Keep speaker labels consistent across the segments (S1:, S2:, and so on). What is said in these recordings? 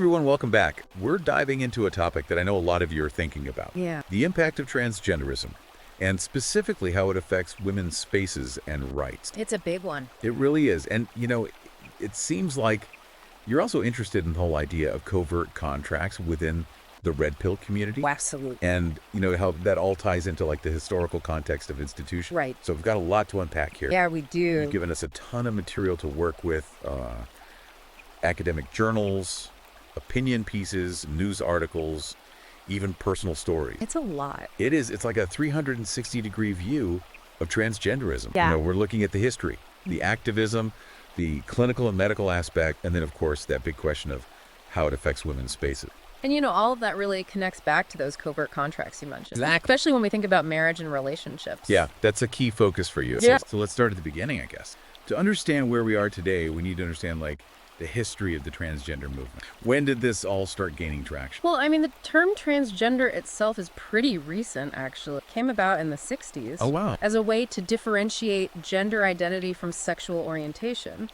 S1: everyone, welcome back. We're diving into a topic that I know a lot of you are thinking about.
S2: Yeah.
S1: The impact of transgenderism, and specifically how it affects women's spaces and rights.
S2: It's a big one.
S1: It really is. And, it seems like you're also interested in the whole idea of covert contracts within the red pill community.
S2: Absolutely.
S1: And, how that all ties into like the historical context of institutions.
S2: Right.
S1: So we've got a lot to unpack here.
S2: Yeah, we do.
S1: You've given us a ton of material to work with, academic journals, opinion pieces, news articles, even personal stories.
S2: It's a lot.
S1: It is. It's like a 360-degree view of transgenderism.
S2: Yeah.
S1: We're looking at the history, the activism, the clinical and medical aspect, and then, of course, that big question of how it affects women's spaces.
S2: And all of that really connects back to those covert contracts you mentioned.
S1: Exactly.
S2: Especially when we think about marriage and relationships.
S1: Yeah, that's a key focus for you.
S2: Yeah.
S1: So let's start at the beginning, I guess. To understand where we are today, we need to understand, the history of the transgender movement. When did this all start gaining traction?
S2: Well, the term transgender itself is pretty recent, actually. It came about in the 60s.
S1: Oh, wow.
S2: As a way to differentiate gender identity from sexual orientation.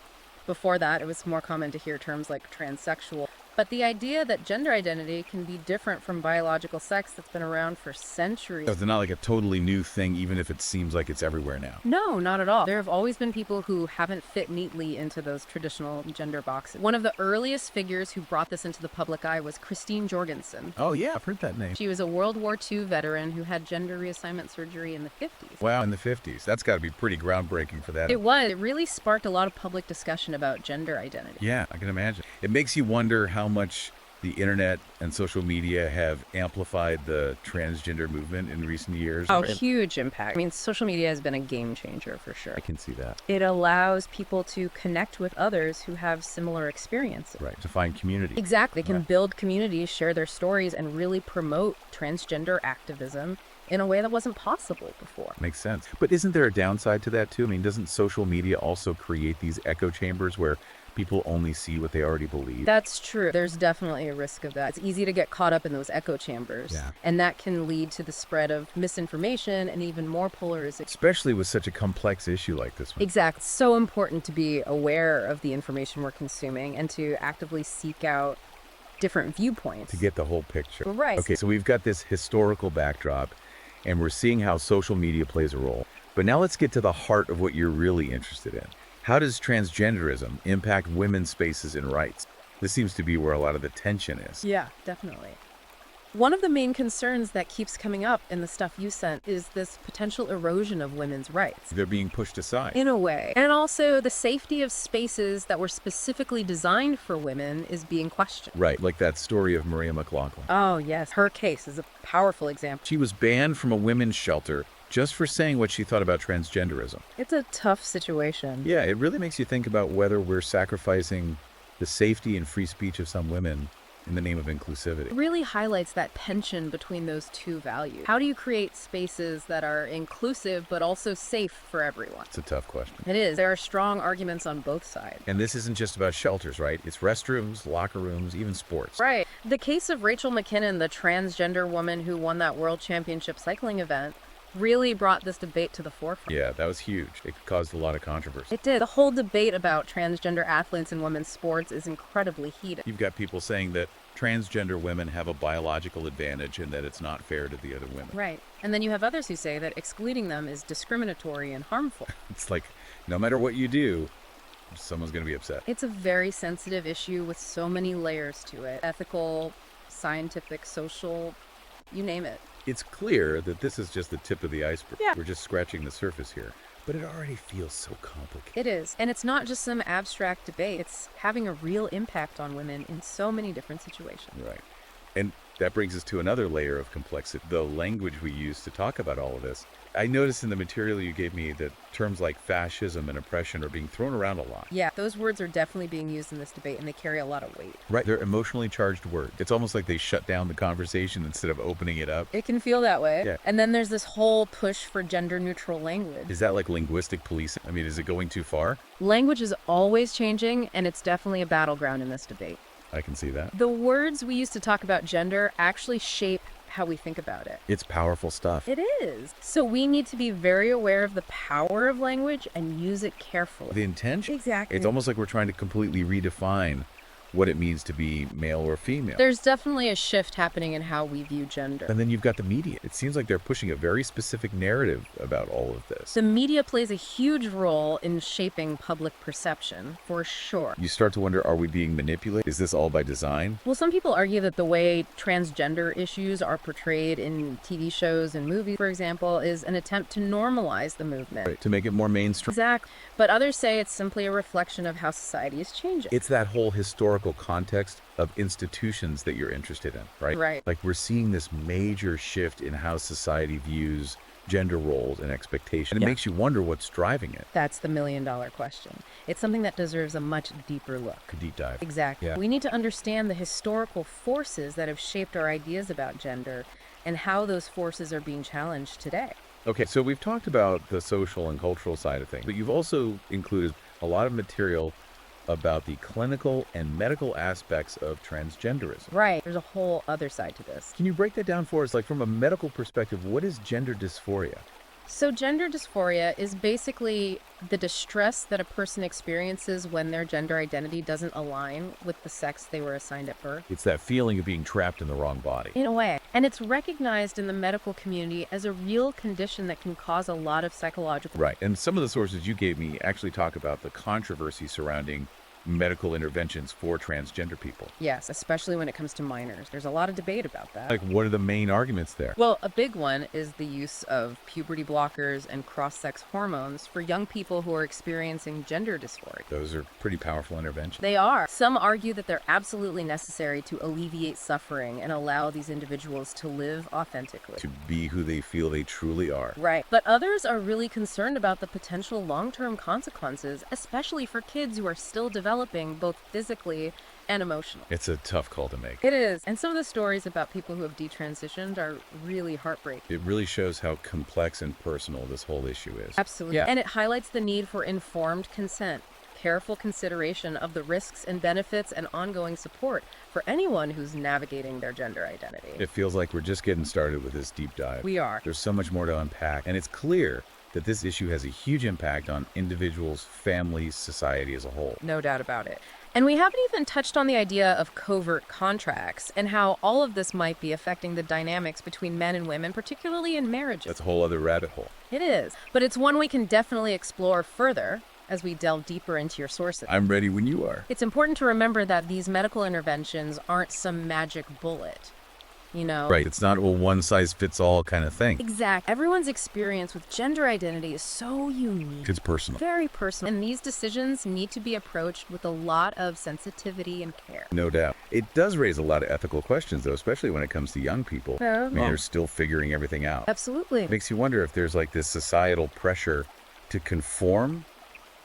S2: Before that, it was more common to hear terms like transsexual. But the idea that gender identity can be different from biological sex that's been around for centuries.
S1: So it's not like a totally new thing, even if it seems like it's everywhere now.
S2: No, not at all. There have always been people who haven't fit neatly into those traditional gender boxes. One of the earliest figures who brought this into the public eye was Christine Jorgensen.
S1: Oh, yeah, I've heard that name.
S2: She was a World War II veteran who had gender reassignment surgery in the 50s.
S1: Wow, in the 50s. That's got to be pretty groundbreaking for that.
S2: It was. It really sparked a lot of public discussion about gender identity.
S1: Yeah, I can imagine. It makes you wonder how much the internet and social media have amplified the transgender movement in recent years.
S2: Oh, huge impact. Social media has been a game changer for sure.
S1: I can see that.
S2: It allows people to connect with others who have similar experiences.
S1: Right, to find community.
S2: Exactly. They can
S1: Right.
S2: build communities, share their stories, and really promote transgender activism in a way that wasn't possible before.
S1: Makes sense. But isn't there a downside to that too? Doesn't social media also create these echo chambers where people only see what they already believe?
S2: That's true. There's definitely a risk of that. It's easy to get caught up in those echo chambers.
S1: Yeah.
S2: And that can lead to the spread of misinformation and even more polarization.
S1: Especially with such a complex issue like this one.
S2: Exactly. It's so important to be aware of the information we're consuming and to actively seek out different viewpoints.
S1: To get the whole picture.
S2: Right.
S1: Okay, so we've got this historical backdrop, and we're seeing how social media plays a role. But now let's get to the heart of what you're really interested in. How does transgenderism impact women's spaces and rights? This seems to be where a lot of the tension is.
S2: Yeah, definitely. One of the main concerns that keeps coming up in the stuff you sent is this potential erosion of women's rights.
S1: They're being pushed aside.
S2: In a way. And also the safety of spaces that were specifically designed for women is being questioned.
S1: Right, like that story of Maria McLaughlin.
S2: Oh, yes. Her case is a powerful example.
S1: She was banned from a women's shelter just for saying what she thought about transgenderism.
S2: It's a tough situation.
S1: Yeah, it really makes you think about whether we're sacrificing the safety and free speech of some women in the name of inclusivity.
S2: It really highlights that tension between those two values. How do you create spaces that are inclusive but also safe for everyone?
S1: It's a tough question.
S2: It is. There are strong arguments on both sides.
S1: And this isn't just about shelters, right? It's restrooms, locker rooms, even sports.
S2: Right. The case of Rachel McKinnon, the transgender woman who won that world championship cycling event, really brought this debate to the forefront.
S1: Yeah, that was huge. It caused a lot of controversy.
S2: It did. The whole debate about transgender athletes in women's sports is incredibly heated.
S1: You've got people saying that transgender women have a biological advantage and that it's not fair to the other women.
S2: Right. And then you have others who say that excluding them is discriminatory and harmful.
S1: It's like, no matter what you do, someone's going to be upset.
S2: It's a very sensitive issue with so many layers to it. Ethical, scientific, social, you name it.
S1: It's clear that this is just the tip of the iceberg.
S2: Yeah.
S1: We're just scratching the surface here. But it already feels so complicated.
S2: It is. And it's not just some abstract debate. It's having a real impact on women in so many different situations.
S1: Right. And that brings us to another layer of complexity, the language we use to talk about all of this. I noticed in the material you gave me that terms like fascism and oppression are being thrown around a lot.
S2: Yeah, those words are definitely being used in this debate, and they carry a lot of weight.
S1: Right. They're emotionally charged words. It's almost like they shut down the conversation instead of opening it up.
S2: It can feel that way.
S1: Yeah.
S2: And then there's this whole push for gender-neutral language.
S1: Is that like linguistic policing? Is it going too far?
S2: Language is always changing, and it's definitely a battleground in this debate.
S1: I can see that.
S2: The words we use to talk about gender actually shape how we think about it.
S1: It's powerful stuff.
S2: It is. So we need to be very aware of the power of language and use it carefully.
S1: The intention?
S2: Exactly.
S1: It's almost like we're trying to completely redefine what it means to be male or female.
S2: There's definitely a shift happening in how we view gender.
S1: And then you've got the media. It seems like they're pushing a very specific narrative about all of this.
S2: The media plays a huge role in shaping public perception, for sure.
S1: You start to wonder, are we being manipulated? Is this all by design?
S2: Well, some people argue that the way transgender issues are portrayed in TV shows and movies, for example, is an attempt to normalize the movement.
S1: Right, to make it more mainstream.
S2: Exactly. But others say it's simply a reflection of how society is changing.
S1: It's that whole historical context of institutions that you're interested in, right?
S2: Right.
S1: Like we're seeing this major shift in how society views gender roles and expectations. And it makes you wonder what's driving it.
S2: That's the million-dollar question. It's something that deserves a much deeper look.
S1: A deep dive.
S2: Exactly.
S1: Yeah.
S2: We need to understand the historical forces that have shaped our ideas about gender and how those forces are being challenged today.
S1: Okay, so we've talked about the social and cultural side of things, but you've also included a lot of material about the clinical and medical aspects of transgenderism.
S2: Right. There's a whole other side to this.
S1: Can you break that down for us? Like from a medical perspective, what is gender dysphoria?
S2: So gender dysphoria is basically the distress that a person experiences when their gender identity doesn't align with the sex they were assigned at birth.
S1: It's that feeling of being trapped in the wrong body.
S2: In a way. And it's recognized in the medical community as a real condition that can cause a lot of psychological...
S1: Right. And some of the sources you gave me actually talk about the controversy surrounding medical interventions for transgender people.
S2: Yes, especially when it comes to minors. There's a lot of debate about that.
S1: Like, what are the main arguments there?
S2: Well, a big one is the use of puberty blockers and cross-sex hormones for young people who are experiencing gender dysphoria.
S1: Those are pretty powerful interventions.
S2: They are. Some argue that they're absolutely necessary to alleviate suffering and allow these individuals to live authentically.
S1: To be who they feel they truly are.
S2: Right. But others are really concerned about the potential long-term consequences, especially for kids who are still developing both physically and emotionally.
S1: It's a tough call to make.
S2: It is. And some of the stories about people who have detransitioned are really heartbreaking.
S1: It really shows how complex and personal this whole issue is.
S2: Absolutely.
S1: Yeah.
S2: And it highlights the need for informed consent, careful consideration of the risks and benefits, and ongoing support for anyone who's navigating their gender identity.
S1: It feels like we're just getting started with this deep dive.
S2: We are.
S1: There's so much more to unpack, and it's clear that this issue has a huge impact on individuals, families, society as a whole.
S2: No doubt about it. And we haven't even touched on the idea of covert contracts and how all of this might be affecting the dynamics between men and women, particularly in marriages.
S1: That's a whole other rabbit hole.
S2: It is. But it's one we can definitely explore further as we delve deeper into your sources.
S1: I'm ready when you are.
S2: It's important to remember that these medical interventions aren't some magic bullet. You know?
S1: Right. It's not a one-size-fits-all kind of thing.
S2: Exactly. Everyone's experience with gender identity is so unique.
S1: It's personal.
S2: Very personal. And these decisions need to be approached with a lot of sensitivity and care.
S1: No doubt. It does raise a lot of ethical questions, though, especially when it comes to young people.
S2: Yeah.
S1: I mean, they're still figuring everything out.
S2: Absolutely.
S1: It makes you wonder if there's like this societal pressure to conform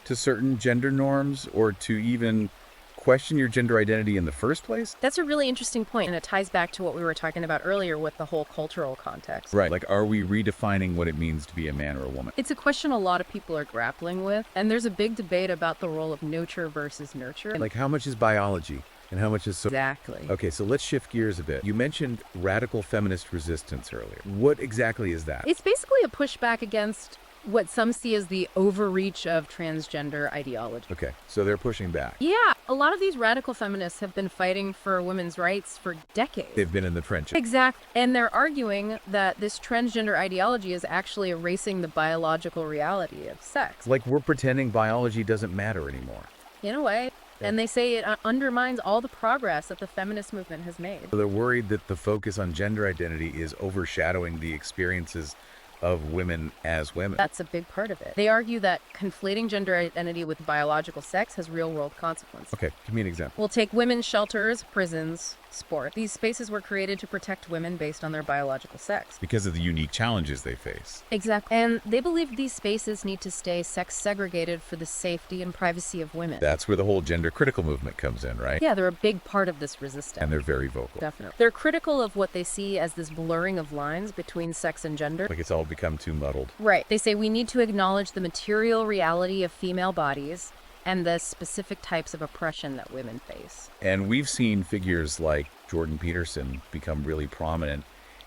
S1: to certain gender norms or to even question your gender identity in the first place?
S2: That's a really interesting point, and it ties back to what we were talking about earlier with the whole cultural context.
S1: Right. Like, are we redefining what it means to be a man or a woman?
S2: It's a question a lot of people are grappling with, and there's a big debate about the role of nurture versus nurture.
S1: Like, how much is biology and how much is so...
S2: Exactly.
S1: Okay, so let's shift gears a bit. You mentioned radical feminist resistance earlier. What exactly is that?
S2: It's basically a pushback against what some see as the overreach of transgender ideology.
S1: Okay, so they're pushing back.
S2: Yeah, a lot of these radical feminists have been fighting for women's rights for decades.
S1: They've been in the trenches.
S2: Exactly. And they're arguing that this transgender ideology is actually erasing the biological reality of sex.
S1: Like we're pretending biology doesn't matter anymore.
S2: In a way. And they say it undermines all the progress that the feminist movement has made.
S1: So they're worried that the focus on gender identity is overshadowing the experiences of women as women.
S2: That's a big part of it. They argue that conflating gender identity with biological sex has real-world consequences.
S1: Okay, give me an example.
S2: We'll take women's shelters, prisons, sport. These spaces were created to protect women based on their biological sex.
S1: Because of the unique challenges they face.
S2: Exactly. And they believe these spaces need to stay sex segregated for the safety and privacy of women.
S1: That's where the whole gender critical movement comes in, right?
S2: Yeah, they're a big part of this resistance.
S1: And they're very vocal.
S2: Definitely. They're critical of what they see as this blurring of lines between sex and gender.
S1: Like it's all become too muddled.
S2: Right. They say we need to acknowledge the material reality of female bodies and the specific types of oppression that women face.
S1: And we've seen figures like Jordan Peterson become really prominent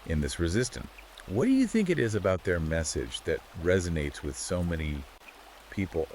S1: in this resistance. What do you think it is about their message that resonates with so many people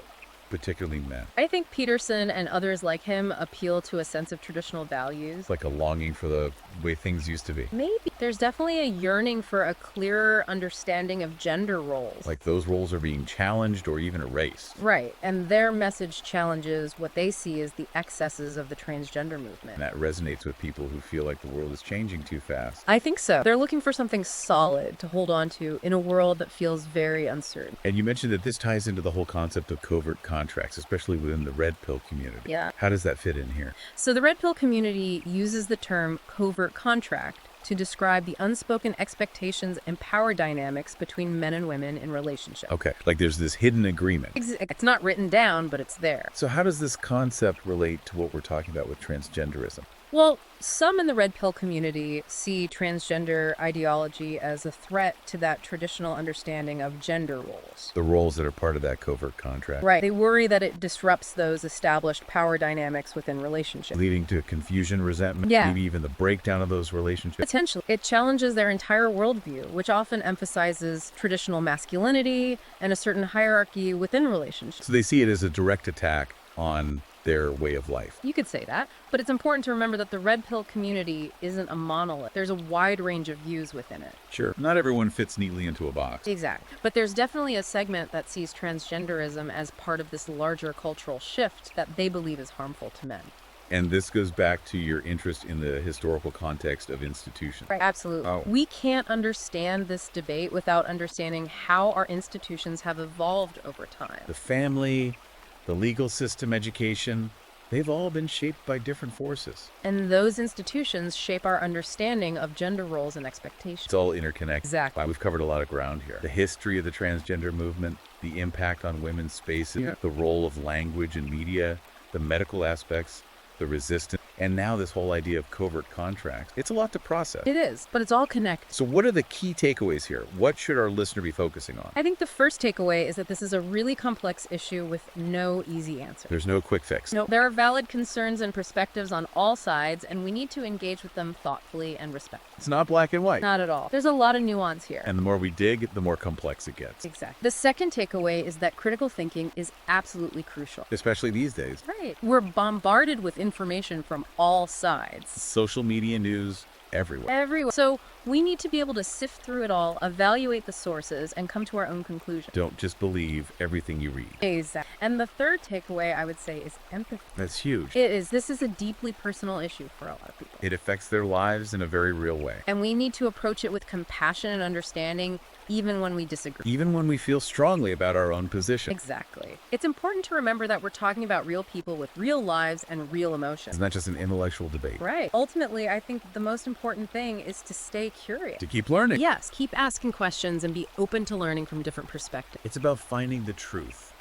S1: particularly men?
S2: I think Peterson and others like him appeal to a sense of traditional values.
S1: Like a longing for the way things used to be.
S2: Maybe there's definitely a yearning for a clearer understanding of gender roles.
S1: Like those roles are being challenged or even erased.
S2: Right, and their message challenges what they see as the excesses of the transgender movement.
S1: And that resonates with people who feel like the world is changing too fast.
S2: I think so. They're looking for something solid to hold on to in a world that feels very uncertain.
S1: And you mentioned that this ties into the whole concept of covert contracts, especially within the red pill community.
S2: Yeah.
S1: How does that fit in here?
S2: So the red pill community uses the term covert contract to describe the unspoken expectations and power dynamics between men and women in relationships.
S1: Okay, like there's this hidden agreement.
S2: It's not written down, but it's there.
S1: So how does this concept relate to what we're talking about with transgenderism?
S2: Well, some in the red pill community see transgender ideology as a threat to that traditional understanding of gender roles.
S1: The roles that are part of that covert contract.
S2: Right. They worry that it disrupts those established power dynamics within relationships.
S1: Leading to confusion, resentment,
S2: Yeah.
S1: maybe even the breakdown of those relationships.
S2: Potentially. It challenges their entire worldview, which often emphasizes traditional masculinity and a certain hierarchy within relationships.
S1: So they see it as a direct attack on their way of life.
S2: You could say that, but it's important to remember that the red pill community isn't a monolith. There's a wide range of views within it.
S1: Sure, not everyone fits neatly into a box.
S2: Exactly. But there's definitely a segment that sees transgenderism as part of this larger cultural shift that they believe is harmful to men.
S1: And this goes back to your interest in the historical context of institutions.
S2: Right. Absolutely.
S1: Oh.
S2: We can't understand this debate without understanding how our institutions have evolved over time.
S1: The family, the legal system, education, they've all been shaped by different forces.
S2: And those institutions shape our understanding of gender roles and expectations.
S1: It's all interconnected.
S2: Exactly.
S1: Wow, we've covered a lot of ground here. The history of the transgender movement, the impact on women's spaces, the role of language and media, the medical aspects, the resistance, and now this whole idea of covert contracts. It's a lot to process.
S2: It is, but it's all connected.
S1: So what are the key takeaways here? What should our listener be focusing on?
S2: I think the first takeaway is that this is a really complex issue with no easy answer.
S1: There's no quick fix.
S2: No, there are valid concerns and perspectives on all sides, and we need to engage with them thoughtfully and respectfully.
S1: It's not black and white.
S2: Not at all. There's a lot of nuance here.
S1: And the more we dig, the more complex it gets.
S2: Exactly. The second takeaway is that critical thinking is absolutely crucial.
S1: Especially these days.
S2: Right. We're bombarded with information from all sides.
S1: Social media news everywhere.
S2: Everywhere. So we need to be able to sift through it all, evaluate the sources, and come to our own conclusion.
S1: Don't just believe everything you read.
S2: Exactly. And the third takeaway, I would say, is empathy.
S1: That's huge.
S2: It is. This is a deeply personal issue for a lot of people.
S1: It affects their lives in a very real way.
S2: And we need to approach it with compassion and understanding, even when we disagree.
S1: Even when we feel strongly about our own position.
S2: Exactly. It's important to remember that we're talking about real people with real lives and real emotions.
S1: It's not just an intellectual debate.
S2: Right. Ultimately, I think the most important thing is to stay curious.
S1: To keep learning.
S2: Yes, keep asking questions and be open to learning from different perspectives.
S1: It's about finding the truth,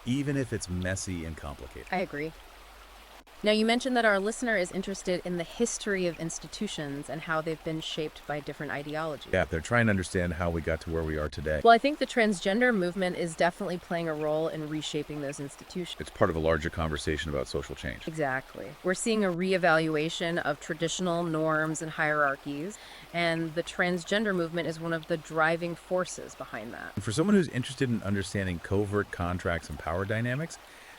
S1: even if it's messy and complicated.
S2: I agree. Now, you mentioned that our listener is interested in the history of institutions and how they've been shaped by different ideologies.
S1: Yeah, they're trying to understand how we got to where we are today.
S2: Well, I think the transgender movement is definitely playing a role in reshaping those institutions.
S1: It's part of a larger conversation about social change.
S2: Exactly. We're seeing a reevaluation of traditional norms and hierarchies, and the transgender movement is one of the driving forces behind that.
S1: And for someone who's interested in understanding covert contracts and power dynamics,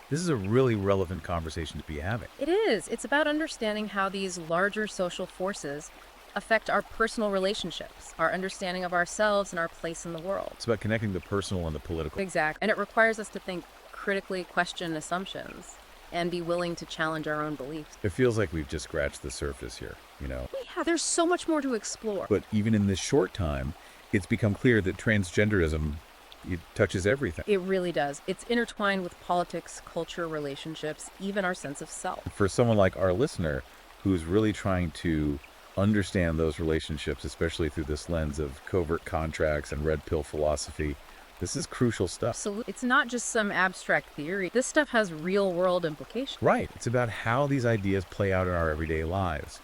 S1: this is a really relevant conversation to be having.
S2: It is. It's about understanding how these larger social forces affect our personal relationships, our understanding of ourselves and our place in the world.
S1: It's about connecting the personal and the political.
S2: Exactly. And it requires us to think critically, question assumptions, and be willing to challenge our own beliefs.
S1: It feels like we've just scratched the surface here, you know.
S2: Yeah, there's so much more to explore.
S1: But even in this short time, it's become clear that transgenderism, it touches everything.
S2: It really does. It's intertwined with politics, culture, relationships, even our sense of self.
S1: For someone like our listener, who's really trying to understand those relationships, especially through this lens of covert contracts and red pill philosophy, this is crucial stuff.
S2: Absolutely. It's not just some abstract theory. This stuff has real world implications.
S1: Right. It's about how these ideas play out in our everyday lives.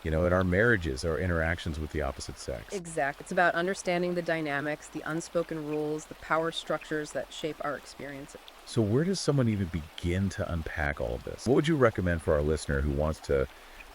S1: You know, in our marriages, our interactions with the opposite sex.
S2: Exactly. It's about understanding the dynamics, the unspoken rules, the power structures that shape our experiences.
S1: So where does someone even begin to unpack all of this? What would you recommend for our listener who wants to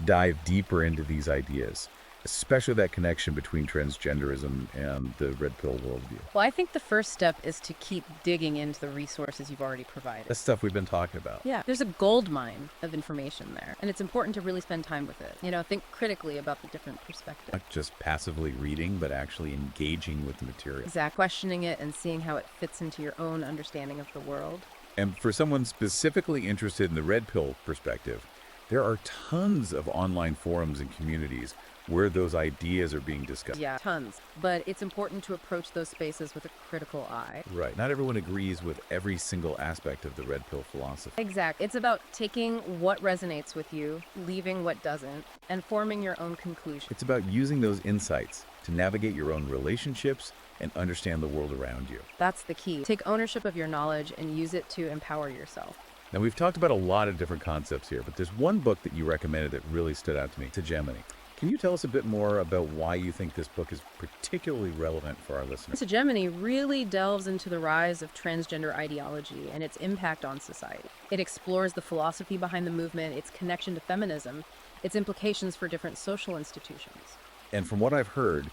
S1: dive deeper into these ideas? especially that connection between transgenderism and the red pill worldview?
S2: Well, I think the first step is to keep digging into the resources you've already provided.
S1: That's stuff we've been talking about.
S2: Yeah, there's a gold mine of information there, and it's important to really spend time with it. Think critically about the different perspectives.
S1: Not just passively reading, but actually engaging with the material.
S2: Exactly. Questioning it and seeing how it fits into your own understanding of the world.
S1: And for someone specifically interested in the red pill perspective, there are tons of online forums and communities where those ideas are being discussed.
S2: Yeah, tons. But it's important to approach those spaces with a critical eye.
S1: Right. Not everyone agrees with every single aspect of the red pill philosophy.
S2: Exactly. It's about taking what resonates with you, leaving what doesn't, and forming your own conclusion.
S1: It's about using those insights to navigate your own relationships and understand the world around you.
S2: That's the key. Take ownership of your knowledge and use it to empower yourself.
S1: Now, we've talked about a lot of different concepts here, but there's one book that you recommended that really stood out to me, Hegemony. Can you tell us a bit more about why you think this book is particularly relevant for our listeners?
S2: Hegemony really delves into the rise of transgender ideology and its impact on society. It explores the philosophy behind the movement, its connection to feminism, its implications for different social institutions.
S1: And from what I've heard,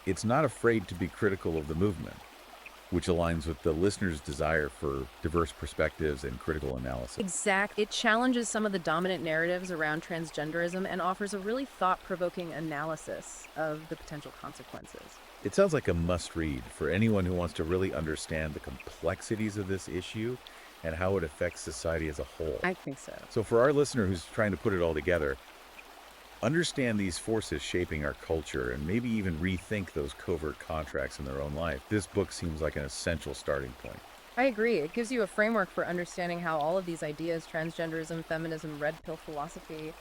S1: it's not afraid to be critical of the movement, which aligns with the listener's desire for diverse perspectives and critical analysis.
S2: Exactly. It challenges some of the dominant narratives around transgenderism and offers a really thought-provoking analysis of the potential consequences.
S1: It sounds like a must-read for anyone who wants to really understand the complexities of this issue and how it affects society as a whole.
S2: I think so.
S1: So for our listener who's trying to put it all together, understand these forces shaping our culture and maybe even rethink those covert contracts in their own life, this book seems like an essential starting point.
S2: I agree. It gives you a framework for understanding how all of these ideas, transgenderism, feminism, red pill philosophy,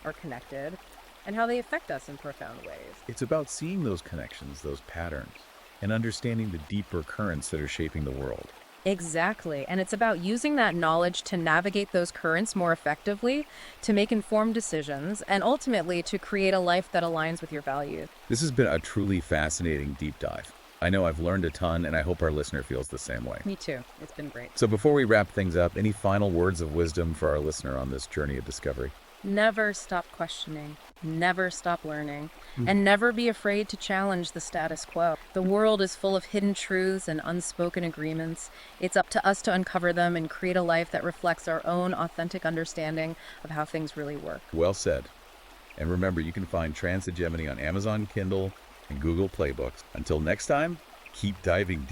S2: are connected and how they affect us in profound ways.
S1: It's about seeing those connections, those patterns, and understanding the deeper currents that are shaping the world.
S2: Exactly. And it's about using that knowledge to navigate those currents more effectively, to make informed decisions, and ultimately to create a life that aligns with your values.
S1: This has been a truly fascinating deep dive. I know I've learned a ton, and I hope our listener feels the same way.
S2: Me too. It's been great.
S1: So before we wrap things up, any final words of wisdom for our listener on this journey of discovery?
S2: Never stop questioning, never stop learning, and never be afraid to challenge the status quo. The world is full of hidden truths and unspoken agreements. It's up to us to uncover them and create a life that reflects our own authentic understanding of how things really work.
S1: Well said. And remember, you can find Trans Hegemony on Amazon Kindle and Google Play Books. Until next time, keep diving deep.